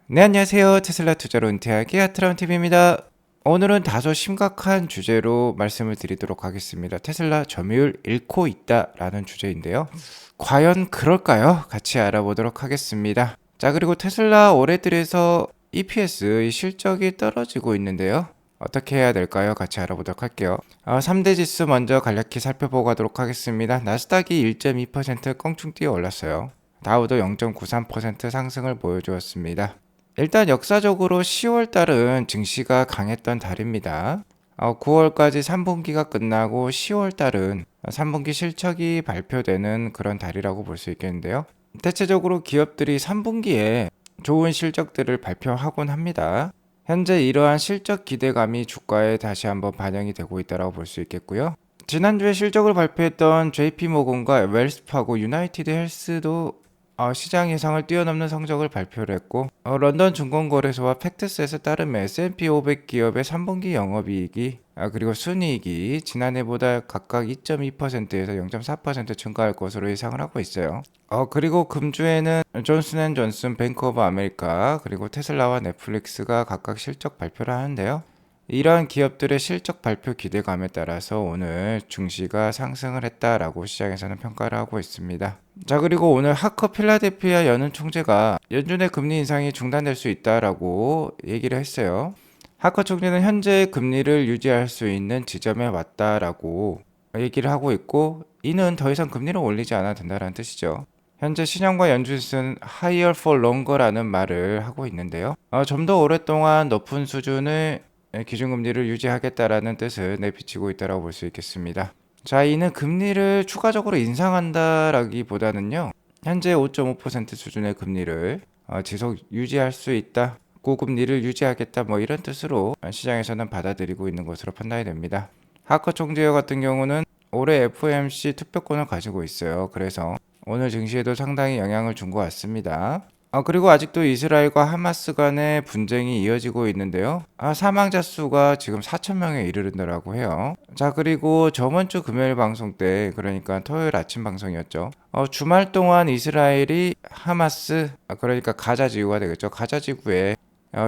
네, 안녕하세요. 테슬라 투자로 은퇴하기 아트라운TV입니다. 오늘은 다소 심각한 주제로 말씀을 드리도록 하겠습니다. 테슬라 점유율 잃고 있다라는 주제인데요. 과연 그럴까요? 같이 알아보도록 하겠습니다. 자, 그리고 테슬라 올해 들에서 EPS 이 실적이 떨어지고 있는데요. 어떻게 해야 될까요? 같이 알아보도록 할게요. 3대 지수 먼저 간략히 살펴보고 가도록 하겠습니다. 나스닥이 1.2% 껑충 뛰어 올랐어요. 다우도 0.93% 상승을 보여주었습니다. 일단 역사적으로 10월 달은 증시가 강했던 달입니다. 9월까지 3분기가 끝나고 10월 달은 3분기 실적이 발표되는 그런 달이라고 볼 수 있겠는데요. 대체적으로 기업들이 3분기에 좋은 실적들을 발표하곤 합니다. 현재 이러한 실적 기대감이 주가에 다시 한번 반영이 되고 있다고 볼 수 있겠고요. 지난주에 실적을 발표했던 JP모건과 웰스파고, 유나이티드 헬스도 시장 예상을 뛰어넘는 성적을 발표를 했고, 런던 증권거래소와 팩트셋에 따르면 S&P 500 기업의 3분기 영업이익이 그리고 순이익이 지난해보다 각각 2.2%에서 0.4% 증가할 것으로 예상을 하고 있어요. 그리고 금주에는 존슨앤존슨, 뱅크 오브 아메리카, 그리고 테슬라와 넷플릭스가 각각 실적 발표를 하는데요. 이러한 기업들의 실적 발표 기대감에 따라서 오늘 증시가 상승을 했다라고 시장에서는 평가를 하고 있습니다. 자, 그리고 오늘 하커 필라델피아 연은 총재가 연준의 금리 인상이 중단될 수 있다라고 얘기를 했어요. 하커 총재는 현재 금리를 유지할 수 있는 지점에 왔다라고 얘기를 하고 있고, 이는 더 이상 금리를 올리지 않아도 된다는 뜻이죠. 현재 시장과 연준은 higher for longer라는 말을 하고 있는데요. 좀 더 오랫동안 높은 수준의 기준금리를 유지하겠다라는 뜻을 내비치고 있다고 볼 수 있겠습니다. 자, 이는 금리를 추가적으로 인상한다라기보다는요, 현재 5.5% 수준의 금리를 지속 유지할 수 있다, 고금리를 유지하겠다, 뭐 이런 뜻으로 시장에서는 받아들이고 있는 것으로 판단이 됩니다. 하커 총재와 같은 경우는 올해 FOMC 투표권을 가지고 있어요. 그래서 오늘 증시에도 상당히 영향을 준 것 같습니다. 그리고 아직도 이스라엘과 하마스 간의 분쟁이 이어지고 있는데요. 사망자 수가 지금 4,000명에 이르른다라고 해요. 자, 그리고 저번 주 금요일 방송 때, 그러니까 토요일 아침 방송이었죠. 주말 동안 이스라엘이 하마스, 그러니까 가자 지구가 되겠죠. 가자 지구에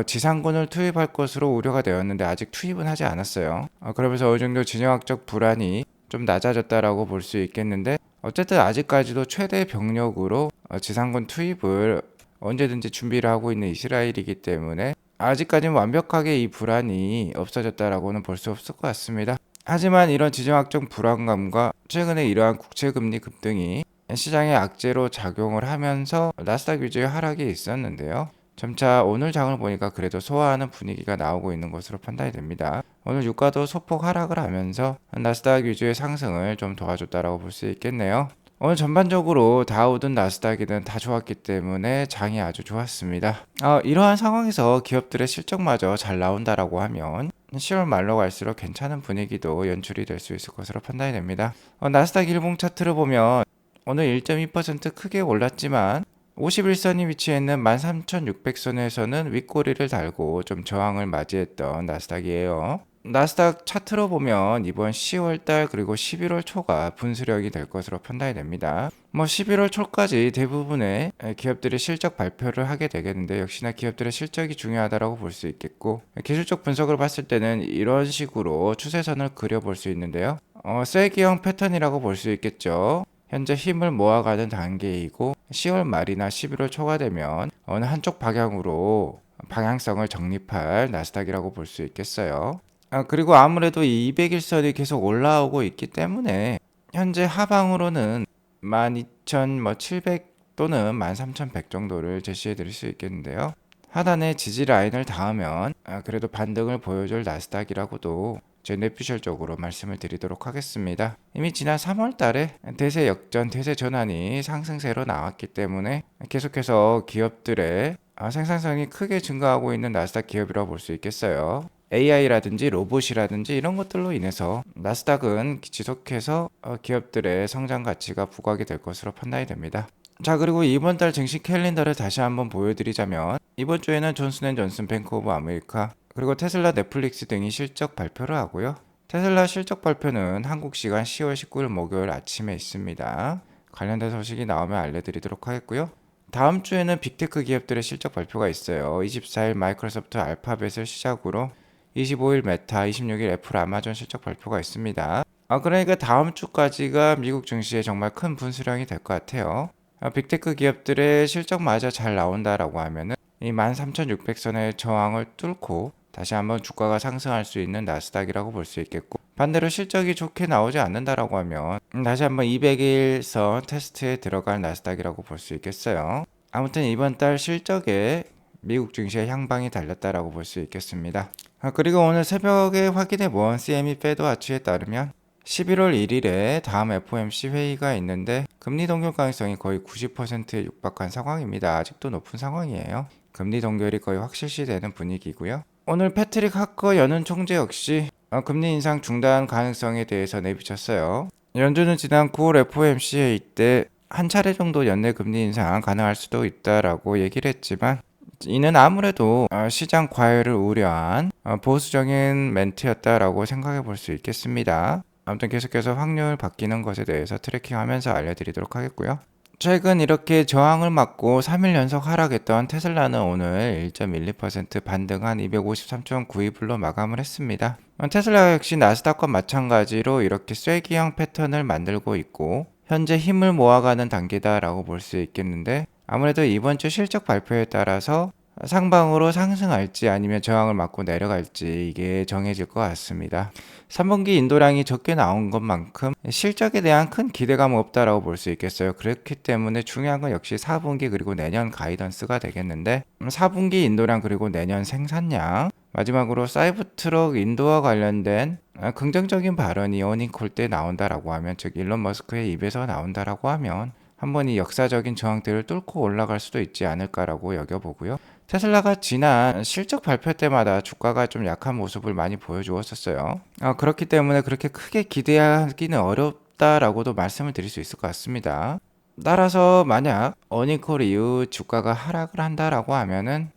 지상군을 투입할 것으로 우려가 되었는데 아직 투입은 하지 않았어요. 그러면서 어느 정도 진영학적 불안이 좀 낮아졌다라고 볼 수 있겠는데, 어쨌든 아직까지도 최대 병력으로 지상군 투입을 언제든지 준비를 하고 있는 이스라엘이기 때문에 아직까지는 완벽하게 이 불안이 없어졌다라고는 볼 수 없을 것 같습니다. 하지만 이런 지정학적 불안감과 최근에 이러한 국채금리 급등이 시장의 악재로 작용을 하면서 나스닥 위주의 하락이 있었는데요. 점차 오늘 장을 보니까 그래도 소화하는 분위기가 나오고 있는 것으로 판단이 됩니다. 오늘 유가도 소폭 하락을 하면서 나스닥 위주의 상승을 좀 도와줬다라고 볼 수 있겠네요. 오늘 전반적으로 다우든 나스닥이든 다 좋았기 때문에 장이 아주 좋았습니다. 이러한 상황에서 기업들의 실적마저 잘 나온다라고 하면 10월 말로 갈수록 괜찮은 분위기도 연출이 될 수 있을 것으로 판단이 됩니다. 나스닥 일봉 차트를 보면 오늘 1.2% 크게 올랐지만 51선이 위치해 있는 13,600선에서는 윗꼬리를 달고 좀 저항을 맞이했던 나스닥이에요. 나스닥 차트로 보면 이번 10월달 그리고 11월 초가 분수령이 될 것으로 판단이 됩니다. 11월 초까지 대부분의 기업들이 실적 발표를 하게 되겠는데, 역시나 기업들의 실적이 중요하다고 볼 수 있겠고, 기술적 분석을 봤을 때는 이런 식으로 추세선을 그려볼 수 있는데요. 쐐기형 패턴이라고 볼 수 있겠죠. 현재 힘을 모아가는 단계이고 10월 말이나 11월 초가 되면 어느 한쪽 방향으로 방향성을 정립할 나스닥이라고 볼 수 있겠어요. 그리고 아무래도 이 200일선이 계속 올라오고 있기 때문에 현재 하방으로는 12,700 또는 13,100 정도를 제시해 드릴 수 있겠는데요. 하단의 지지 라인을 닿으면 그래도 반등을 보여줄 나스닥이라고도 내피셜적으로 말씀을 드리도록 하겠습니다. 이미 지난 3월 달에 대세 역전, 대세 전환이 상승세로 나왔기 때문에 계속해서 기업들의 생산성이 크게 증가하고 있는 나스닥 기업이라고 볼 수 있겠어요. AI라든지 로봇이라든지 이런 것들로 인해서 나스닥은 지속해서 기업들의 성장 가치가 부각이 될 것으로 판단이 됩니다. 자, 그리고 이번 달 증시 캘린더를 다시 한번 보여드리자면 이번 주에는 존슨앤존슨, 뱅크 오브 아메리카, 그리고 테슬라, 넷플릭스 등이 실적 발표를 하고요. 테슬라 실적 발표는 한국 시간 10월 19일 목요일 아침에 있습니다. 관련된 소식이 나오면 알려드리도록 하겠고요. 다음 주에는 빅테크 기업들의 실적 발표가 있어요. 24일 마이크로소프트 알파벳을 시작으로 25일 메타, 26일 애플 아마존 실적 발표가 있습니다. 그러니까 다음 주까지가 미국 증시에 정말 큰 분수령이 될 것 같아요. 빅테크 기업들의 실적마저 잘 나온다라고 하면은 이 13,600선의 저항을 뚫고 다시 한번 주가가 상승할 수 있는 나스닥이라고 볼 수 있겠고, 반대로 실적이 좋게 나오지 않는다라고 하면 다시 한번 200일선 테스트에 들어갈 나스닥이라고 볼 수 있겠어요. 아무튼 이번 달 실적에 미국 증시의 향방이 달렸다라고 볼 수 있겠습니다. 그리고 오늘 새벽에 확인해 본 CME 페드와치에 따르면 11월 1일에 다음 FOMC 회의가 있는데 금리 동결 가능성이 거의 90%에 육박한 상황입니다. 아직도 높은 상황이에요. 금리 동결이 거의 확실시되는 분위기고요. 오늘 패트릭 하커 연은 총재 역시 금리 인상 중단 가능성에 대해서 내비쳤어요. 연준은 지난 9월 FOMC 회의 때 한 차례 정도 연내 금리 인상 가능할 수도 있다라고 얘기를 했지만, 이는 아무래도 시장 과열을 우려한 보수적인 멘트였다라고 생각해 볼 수 있겠습니다. 아무튼 계속해서 확률 바뀌는 것에 대해서 트래킹하면서 알려드리도록 하겠고요. 최근 이렇게 저항을 맞고 3일 연속 하락했던 테슬라는 오늘 1.12% 반등한 253.92불로 마감을 했습니다. 테슬라 역시 나스닥과 마찬가지로 이렇게 쐐기형 패턴을 만들고 있고 현재 힘을 모아가는 단계다라고 볼 수 있겠는데, 아무래도 이번 주 실적 발표에 따라서 상방으로 상승할지 아니면 저항을 맞고 내려갈지 이게 정해질 것 같습니다. 3분기 인도량이 적게 나온 것만큼 실적에 대한 큰 기대감은 없다라고 볼 수 있겠어요. 그렇기 때문에 중요한 건 역시 4분기 그리고 내년 가이던스가 되겠는데, 4분기 인도량 그리고 내년 생산량, 마지막으로 사이버트럭 인도와 관련된 긍정적인 발언이 어닝콜 때 나온다라고 하면, 즉 일론 머스크의 입에서 나온다라고 하면 한번 이 역사적인 저항대를 뚫고 올라갈 수도 있지 않을까라고 여겨보고요. 테슬라가 지난 실적 발표 때마다 주가가 좀 약한 모습을 많이 보여주었었어요. 그렇기 때문에 그렇게 크게 기대하기는 어렵다라고도 말씀을 드릴 수 있을 것 같습니다. 따라서 만약 어닝콜 이후 주가가 하락을 한다라고 하면은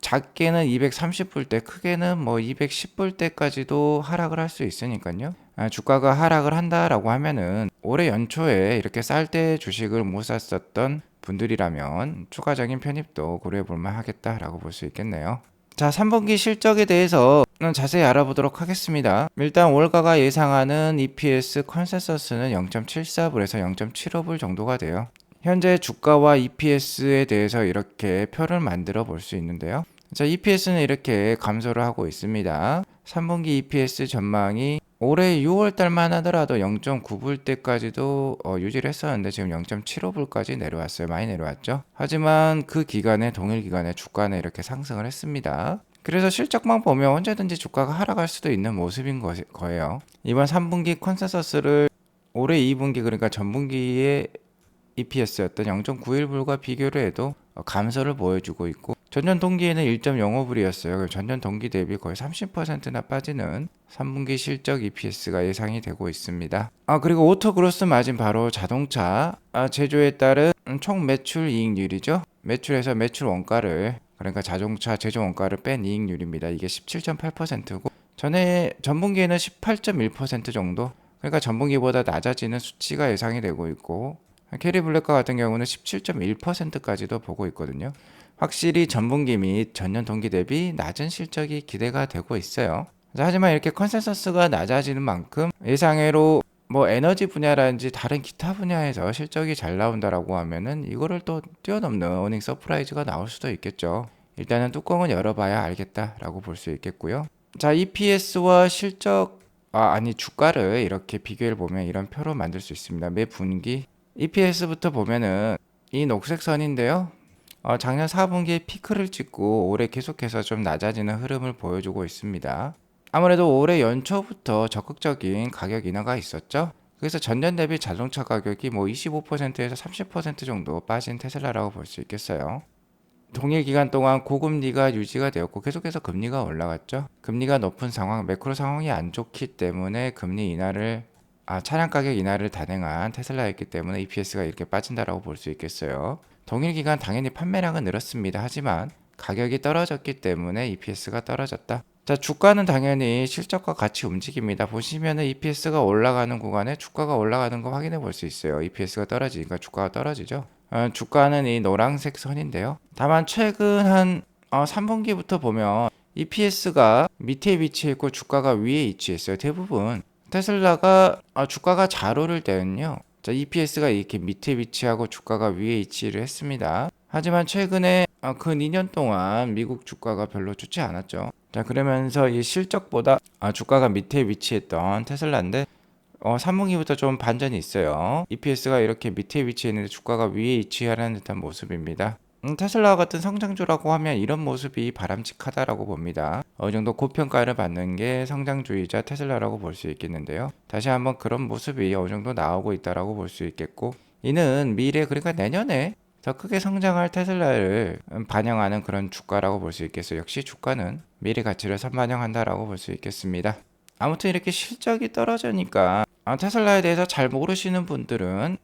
작게는 230불대, 크게는 210불대까지도 하락을 할 수 있으니까요. 주가가 하락을 한다라고 하면은 올해 연초에 이렇게 쌀 때 주식을 못 샀었던 분들이라면 추가적인 편입도 고려해 볼만 하겠다라고 볼 수 있겠네요. 자, 3분기 실적에 대해서 자세히 알아보도록 하겠습니다. 일단 월가가 예상하는 EPS 컨센서스는 0.74불에서 0.75불 정도가 돼요. 현재 주가와 EPS에 대해서 이렇게 표를 만들어 볼 수 있는데요. 자, EPS는 이렇게 감소를 하고 있습니다. 3분기 EPS 전망이 올해 6월 달만 하더라도 0.9불대까지도 유지를 했었는데 지금 0.75불까지 내려왔어요. 많이 내려왔죠. 하지만 그 기간에, 동일 기간에 주가는 이렇게 상승을 했습니다. 그래서 실적만 보면 언제든지 주가가 하락할 수도 있는 모습인 거예요. 이번 3분기 컨센서스를 올해 2분기, 그러니까 전분기의 EPS였던 0.91불과 비교를 해도 감소를 보여주고 있고, 전년 동기에는 1.05불이었어요. 전년 동기 대비 거의 30%나 빠지는 3분기 실적 EPS가 예상이 되고 있습니다. 그리고 오토 그로스 마진, 바로 자동차 제조에 따른 총 매출 이익률이죠. 매출에서 매출 원가를, 그러니까 자동차 제조 원가를 뺀 이익률입니다. 이게 17.8%고 전분기에는 18.1% 정도, 그러니까 전분기보다 낮아지는 수치가 예상이 되고 있고, 캐리 블랙과 같은 경우는 17.1%까지도 보고 있거든요. 확실히 전분기 및 전년 동기 대비 낮은 실적이 기대가 되고 있어요. 하지만 이렇게 컨센서스가 낮아지는 만큼 예상외로 에너지 분야라든지 다른 기타 분야에서 실적이 잘 나온다라고 하면은 이거를 또 뛰어넘는 어닝 서프라이즈가 나올 수도 있겠죠. 일단은 뚜껑은 열어봐야 알겠다라고 볼 수 있겠고요. 자, EPS와 주가를 이렇게 비교해 보면 이런 표로 만들 수 있습니다. 매 분기 EPS부터 보면은 이 녹색 선인데요. 작년 4분기에 피크를 찍고 올해 계속해서 좀 낮아지는 흐름을 보여주고 있습니다. 아무래도 올해 연초부터 적극적인 가격 인하가 있었죠. 그래서 전년 대비 자동차 가격이 25%에서 30% 정도 빠진 테슬라라고 볼 수 있겠어요. 동일 기간 동안 고금리가 유지가 되었고 계속해서 금리가 올라갔죠. 금리가 높은 상황, 매크로 상황이 안 좋기 때문에 차량 가격 인하를 단행한 테슬라였기 때문에 EPS가 이렇게 빠진다라고 볼 수 있겠어요. 동일 기간 당연히 판매량은 늘었습니다. 하지만 가격이 떨어졌기 때문에 EPS가 떨어졌다. 자, 주가는 당연히 실적과 같이 움직입니다. 보시면은 EPS가 올라가는 구간에 주가가 올라가는 거 확인해 볼 수 있어요. EPS가 떨어지니까 주가가 떨어지죠. 주가는 이 노란색 선인데요. 다만 최근 한 3분기부터 보면 EPS가 밑에 위치했고 주가가 위에 위치했어요. 대부분 테슬라가 주가가 잘 오를 때는요. 자, EPS가 이렇게 밑에 위치하고 주가가 위에 위치를 했습니다. 하지만 최근에 근 2년 동안 미국 주가가 별로 좋지 않았죠. 자, 그러면서 이 실적보다 주가가 밑에 위치했던 테슬라인데 3분기부터 좀 반전이 있어요. EPS가 이렇게 밑에 위치했는데 주가가 위에 위치하는 듯한 모습입니다. 테슬라 같은 성장주라고 하면 이런 모습이 바람직하다라고 봅니다. 어느 정도 고평가를 받는 게 성장주이자 테슬라라고 볼 수 있겠는데요. 다시 한번 그런 모습이 어느 정도 나오고 있다라고 볼 수 있겠고, 이는 미래, 그러니까 내년에 더 크게 성장할 테슬라를 반영하는 그런 주가라고 볼 수 있겠어요. 역시 주가는 미래 가치를 선반영한다라고 볼 수 있겠습니다. 아무튼 이렇게 실적이 떨어지니까 테슬라에 대해서 잘 모르시는 분들은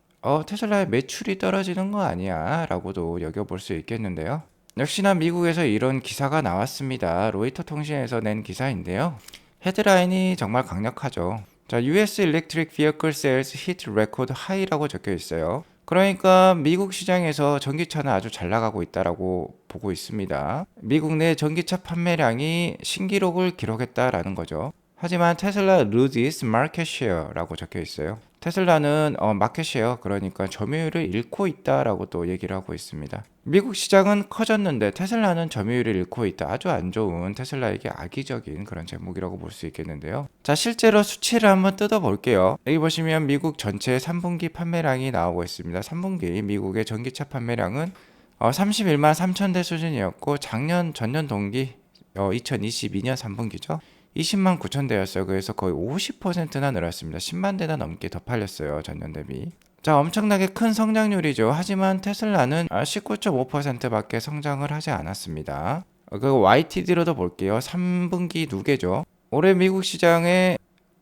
테슬라의 매출이 떨어지는 거 아니야 라고도 여겨볼 수 있겠는데요. 역시나 미국에서 이런 기사가 나왔습니다. 로이터 통신에서 낸 기사인데요. 헤드라인이 정말 강력하죠. 자, US Electric Vehicle Sales Hit Record High라고 적혀 있어요. 그러니까 미국 시장에서 전기차는 아주 잘 나가고 있다라고 보고 있습니다. 미국 내 전기차 판매량이 신기록을 기록했다라는 거죠. 하지만 테슬라 loses market share라고 적혀 있어요. 테슬라는 마켓쉐어, 그러니까 점유율을 잃고 있다라고 또 얘기를 하고 있습니다. 미국 시장은 커졌는데 테슬라는 점유율을 잃고 있다. 아주 안 좋은, 테슬라에게 악의적인 그런 제목이라고 볼 수 있겠는데요. 자, 실제로 수치를 한번 뜯어볼게요. 여기 보시면 미국 전체 3분기 판매량이 나오고 있습니다. 3분기 미국의 전기차 판매량은 31만 3천 대 수준이었고, 전년 동기 2022년 3분기죠. 20만 9천 대였어요. 그래서 거의 50%나 늘었습니다. 10만 대나 넘게 더 팔렸어요. 전년 대비. 자, 엄청나게 큰 성장률이죠. 하지만 테슬라는 19.5%밖에 성장을 하지 않았습니다. 그 YTD로도 볼게요. 3분기 누계죠. 올해 미국 시장의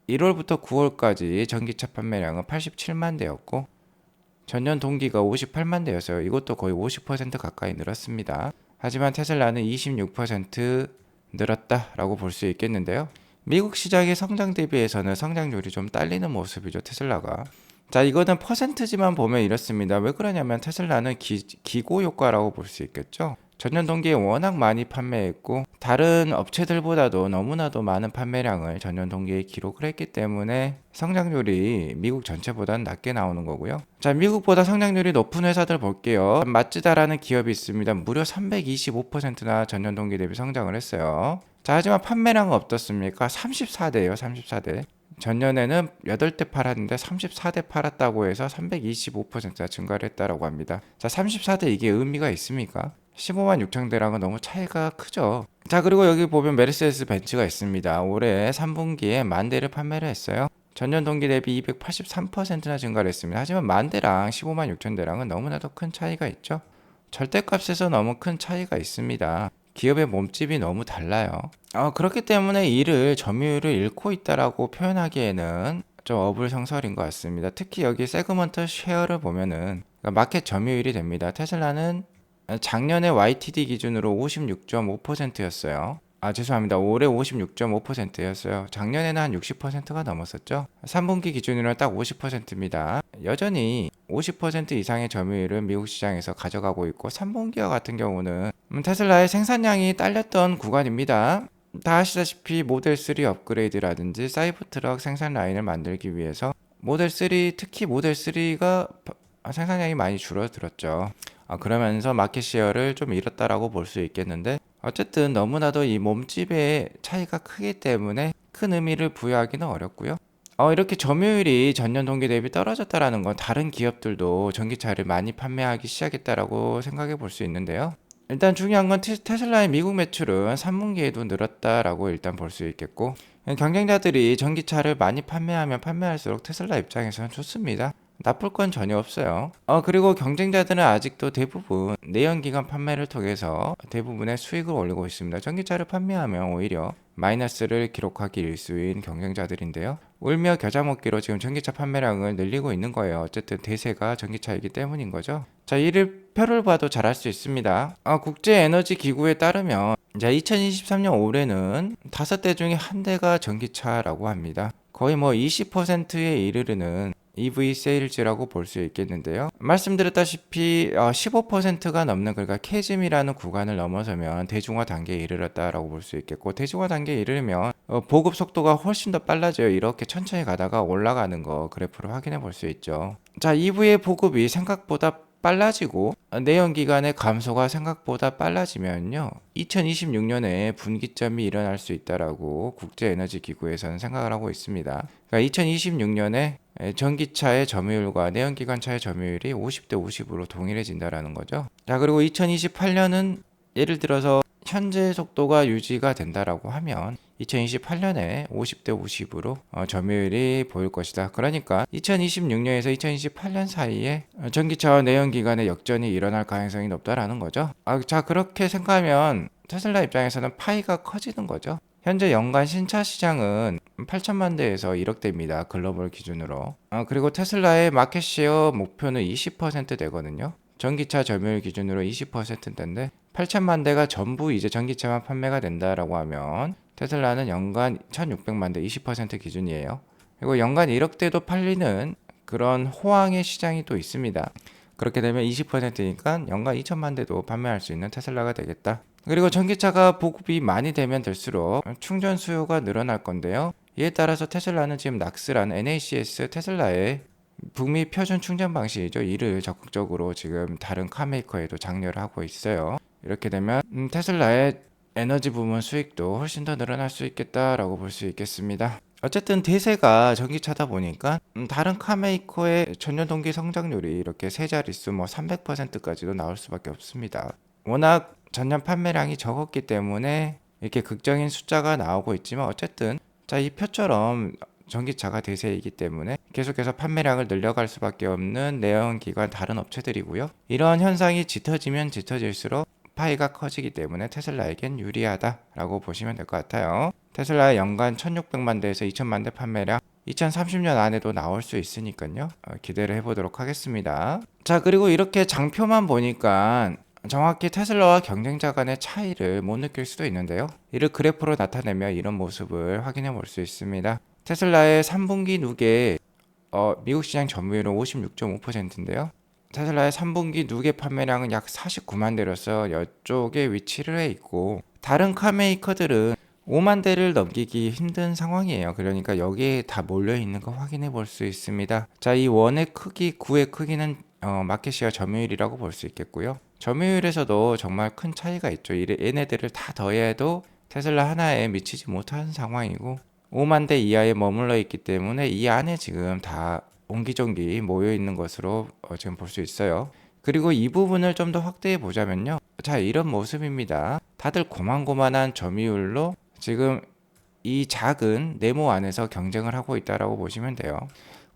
1월부터 9월까지 전기차 판매량은 87만 대였고, 전년 동기가 58만 대였어요. 이것도 거의 50% 가까이 늘었습니다. 하지만 테슬라는 26% 늘었다라고 볼 수 있겠는데요. 미국 시장의 성장 대비해서는 성장률이 좀 딸리는 모습이죠, 테슬라가. 자, 이거는 퍼센트지만 보면 이렇습니다. 왜 그러냐면 테슬라는 기고 효과라고 볼 수 있겠죠. 전년 동기에 워낙 많이 판매했고, 다른 업체들보다도 너무나도 많은 판매량을 전년 동기에 기록을 했기 때문에 성장률이 미국 전체보다는 낮게 나오는 거고요. 자, 미국보다 성장률이 높은 회사들 볼게요. 마츠다라는 기업이 있습니다. 무려 325%나 전년 동기 대비 성장을 했어요. 자, 하지만 판매량은 어떻습니까? 34대예요, 34대. 전년에는 8대 팔았는데 34대 팔았다고 해서 325%가 증가를 했다라고 합니다. 자, 34대 이게 의미가 있습니까? 15만 6천 대랑은 너무 차이가 크죠. 자, 그리고 여기 보면 메르세데스 벤츠가 있습니다. 올해 3분기에 10,000대를 판매를 했어요. 전년 동기 대비 283%나 증가를 했습니다. 하지만 10,000대랑 15만 6천 대랑은 너무나도 큰 차이가 있죠. 절대값에서 너무 큰 차이가 있습니다. 기업의 몸집이 너무 달라요. 그렇기 때문에 이를 점유율을 잃고 있다라고 표현하기에는 좀 어불성설인 것 같습니다. 특히 여기 세그먼트 쉐어를 보면은 마켓 점유율이 됩니다. 테슬라는 작년에 YTD 기준으로 56.5%였어요. 죄송합니다. 올해 56.5%였어요. 작년에는 한 60%가 넘었었죠. 3분기 기준으로는 딱 50%입니다. 여전히 50% 이상의 점유율을 미국 시장에서 가져가고 있고, 3분기와 같은 경우는 테슬라의 생산량이 딸렸던 구간입니다. 다 아시다시피 모델 3 업그레이드라든지 사이버트럭 생산 라인을 만들기 위해서 모델 3, 특히 모델 3가 생산량이 많이 줄어들었죠. 그러면서 마켓시어를 좀 잃었다라고 볼 수 있겠는데, 어쨌든 너무나도 이 몸집의 차이가 크기 때문에 큰 의미를 부여하기는 어렵고요. 이렇게 점유율이 전년 동기 대비 떨어졌다라는 건 다른 기업들도 전기차를 많이 판매하기 시작했다라고 생각해 볼 수 있는데요. 일단 중요한 건 테슬라의 미국 매출은 3분기에도 늘었다라고 일단 볼 수 있겠고, 경쟁자들이 전기차를 많이 판매하면 판매할수록 테슬라 입장에서는 좋습니다. 나쁠 건 전혀 없어요. 그리고 경쟁자들은 아직도 대부분 내연기관 판매를 통해서 대부분의 수익을 올리고 있습니다. 전기차를 판매하면 오히려 마이너스를 기록하기 일쑤인 경쟁자들인데요. 울며 겨자 먹기로 지금 전기차 판매량을 늘리고 있는 거예요. 어쨌든 대세가 전기차이기 때문인 거죠. 자, 이를 표를 봐도 잘 알 수 있습니다. 국제에너지기구에 따르면 2023년 올해는 5대 중에 1대가 전기차라고 합니다. 거의 뭐 20%에 이르르는 EV 세일즈라고 볼 수 있겠는데요. 말씀드렸다시피 15%가 넘는, 그러니까 캐즘이라는 구간을 넘어서면 대중화 단계에 이르렀다라고 볼 수 있겠고, 대중화 단계에 이르면 보급 속도가 훨씬 더 빨라져요. 이렇게 천천히 가다가 올라가는 거 그래프로 확인해 볼 수 있죠. 자, EV의 보급이 생각보다 빨라지고 내연기관의 감소가 생각보다 빨라지면요, 2026년에 분기점이 일어날 수 있다라고 국제에너지기구에서는 생각을 하고 있습니다. 그러니까 2026년에 전기차의 점유율과 내연기관차의 점유율이 50대 50으로 동일해진다라는 거죠. 자, 그리고 2028년은 예를 들어서 현재 속도가 유지가 된다라고 하면 2028년에 50대 50으로 점유율이 보일 것이다. 그러니까 2026년에서 2028년 사이에 전기차와 내연기관의 역전이 일어날 가능성이 높다라는 거죠. 자, 그렇게 생각하면 테슬라 입장에서는 파이가 커지는 거죠. 현재 연간 신차 시장은 8천만 대에서 1억 대입니다. 글로벌 기준으로. 그리고 테슬라의 마켓쉐어 목표는 20% 되거든요. 전기차 점유율 기준으로 20%인데 8천만 대가 전부 이제 전기차만 판매가 된다라고 하면 테슬라는 연간 1600만 대, 20% 기준이에요. 그리고 연간 1억 대도 팔리는 그런 호황의 시장이 또 있습니다. 그렇게 되면 20%니까 연간 2천만 대도 판매할 수 있는 테슬라가 되겠다. 그리고 전기차가 보급이 많이 되면 될수록 충전 수요가 늘어날 건데요. 이에 따라서 테슬라는 지금 낙스라는 NACS 테슬라의 북미 표준 충전 방식이죠. 이를 적극적으로 지금 다른 카메이커에도 장려를 하고 있어요. 이렇게 되면 테슬라의 에너지 부문 수익도 훨씬 더 늘어날 수 있겠다라고 볼 수 있겠습니다. 어쨌든 대세가 전기차다 보니까 다른 카메이커의 전년 동기 성장률이 이렇게 세 자릿수 뭐 300%까지도 나올 수밖에 없습니다. 워낙 전년 판매량이 적었기 때문에 이렇게 극적인 숫자가 나오고 있지만, 어쨌든 자, 이 표처럼 전기차가 대세이기 때문에 계속해서 판매량을 늘려갈 수밖에 없는 내연기관 다른 업체들이고요. 이러한 현상이 짙어지면 짙어질수록 파이가 커지기 때문에 테슬라에겐 유리하다라고 보시면 될 것 같아요. 테슬라의 연간 1600만 대에서 2000만 대 판매량 2030년 안에도 나올 수 있으니까요. 기대를 해보도록 하겠습니다. 자, 그리고 이렇게 장표만 보니까 정확히 테슬라와 경쟁자 간의 차이를 못 느낄 수도 있는데요. 이를 그래프로 나타내며 이런 모습을 확인해 볼 수 있습니다. 테슬라의 3분기 누계 미국 시장 점유율은 56.5%인데요. 테슬라의 3분기 누계 판매량은 약 49만 대로서 이쪽에 위치를 해 있고, 다른 카메이커들은 5만 대를 넘기기 힘든 상황이에요. 그러니까 여기에 다 몰려 있는 거 확인해 볼 수 있습니다. 자, 이 원의 크기, 구의 크기는 마켓시어 점유율이라고 볼 수 있겠고요. 점유율에서도 정말 큰 차이가 있죠. 얘네들을 다 더해도 테슬라 하나에 미치지 못하는 상황이고, 5만 대 이하에 머물러 있기 때문에 이 안에 지금 다 옹기종기 모여 있는 것으로 지금 볼 수 있어요. 그리고 이 부분을 좀 더 확대해 보자면요. 자, 이런 모습입니다. 다들 고만고만한 점유율로 지금 이 작은 네모 안에서 경쟁을 하고 있다라고 보시면 돼요.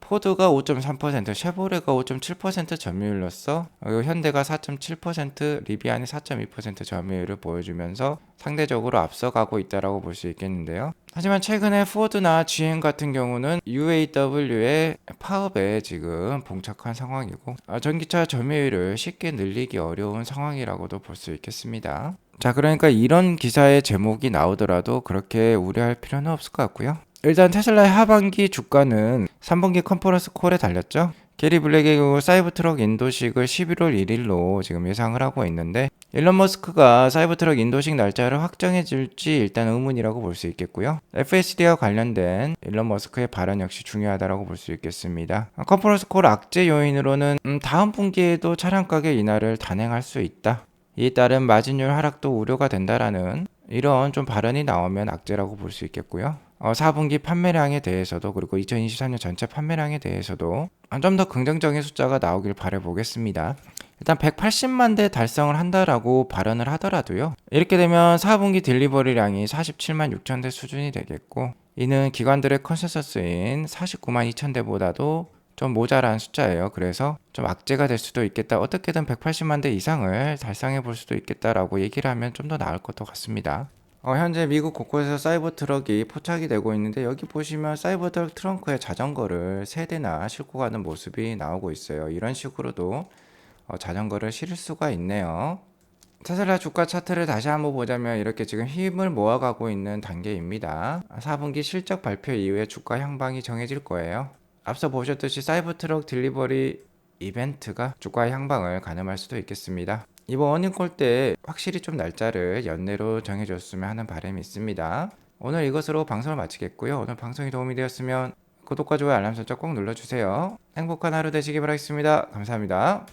포드가 5.3%, 쉐보레가 5.7% 점유율로서 현대가 4.7%, 리비안이 4.2% 점유율을 보여주면서 상대적으로 앞서가고 있다라고 볼 수 있겠는데요. 하지만 최근에 포드나 GM 같은 경우는 UAW의 파업에 지금 봉착한 상황이고, 전기차 점유율을 쉽게 늘리기 어려운 상황이라고도 볼 수 있겠습니다. 자, 그러니까 이런 기사의 제목이 나오더라도 그렇게 우려할 필요는 없을 것 같고요. 일단 테슬라의 하반기 주가는 3분기 컨퍼런스 콜에 달렸죠. 게리 블랙의 경우 사이버트럭 인도식을 11월 1일로 지금 예상을 하고 있는데, 일론 머스크가 사이버트럭 인도식 날짜를 확정해 줄지 일단 의문이라고 볼 수 있겠고요. FSD와 관련된 일론 머스크의 발언 역시 중요하다고 볼 수 있겠습니다. 컨퍼런스 콜 악재 요인으로는 다음 분기에도 차량 가격 인하를 단행할 수 있다. 이에 따른 마진율 하락도 우려가 된다라는 이런 좀 발언이 나오면 악재라고 볼 수 있겠고요. 4분기 판매량에 대해서도, 그리고 2023년 전체 판매량에 대해서도 좀 더 긍정적인 숫자가 나오길 바라보겠습니다. 일단 180만 대 달성을 한다라고 발언을 하더라도요. 이렇게 되면 4분기 딜리버리량이 47만 6천 대 수준이 되겠고, 이는 기관들의 컨센서스인 49만 2천 대보다도 좀 모자란 숫자예요. 그래서 좀 악재가 될 수도 있겠다. 어떻게든 180만 대 이상을 달성해 볼 수도 있겠다라고 얘기를 하면 좀 더 나을 것도 같습니다. 현재 미국 곳곳에서 사이버 트럭이 포착이 되고 있는데, 여기 보시면 사이버 트럭 트렁크에 자전거를 3대나 싣고 가는 모습이 나오고 있어요. 이런 식으로도 자전거를 실을 수가 있네요. 테슬라 주가 차트를 다시 한번 보자면 이렇게 지금 힘을 모아가고 있는 단계입니다. 4분기 실적 발표 이후에 주가 향방이 정해질 거예요. 앞서 보셨듯이 사이버트럭 딜리버리 이벤트가 주가 향방을 가늠할 수도 있겠습니다. 이번 어닝콜 때 확실히 좀 날짜를 연내로 정해줬으면 하는 바람이 있습니다. 오늘 이것으로 방송을 마치겠고요. 오늘 방송이 도움이 되었으면 구독과 좋아요 알람 설정 꼭 눌러주세요. 행복한 하루 되시기 바라겠습니다. 감사합니다.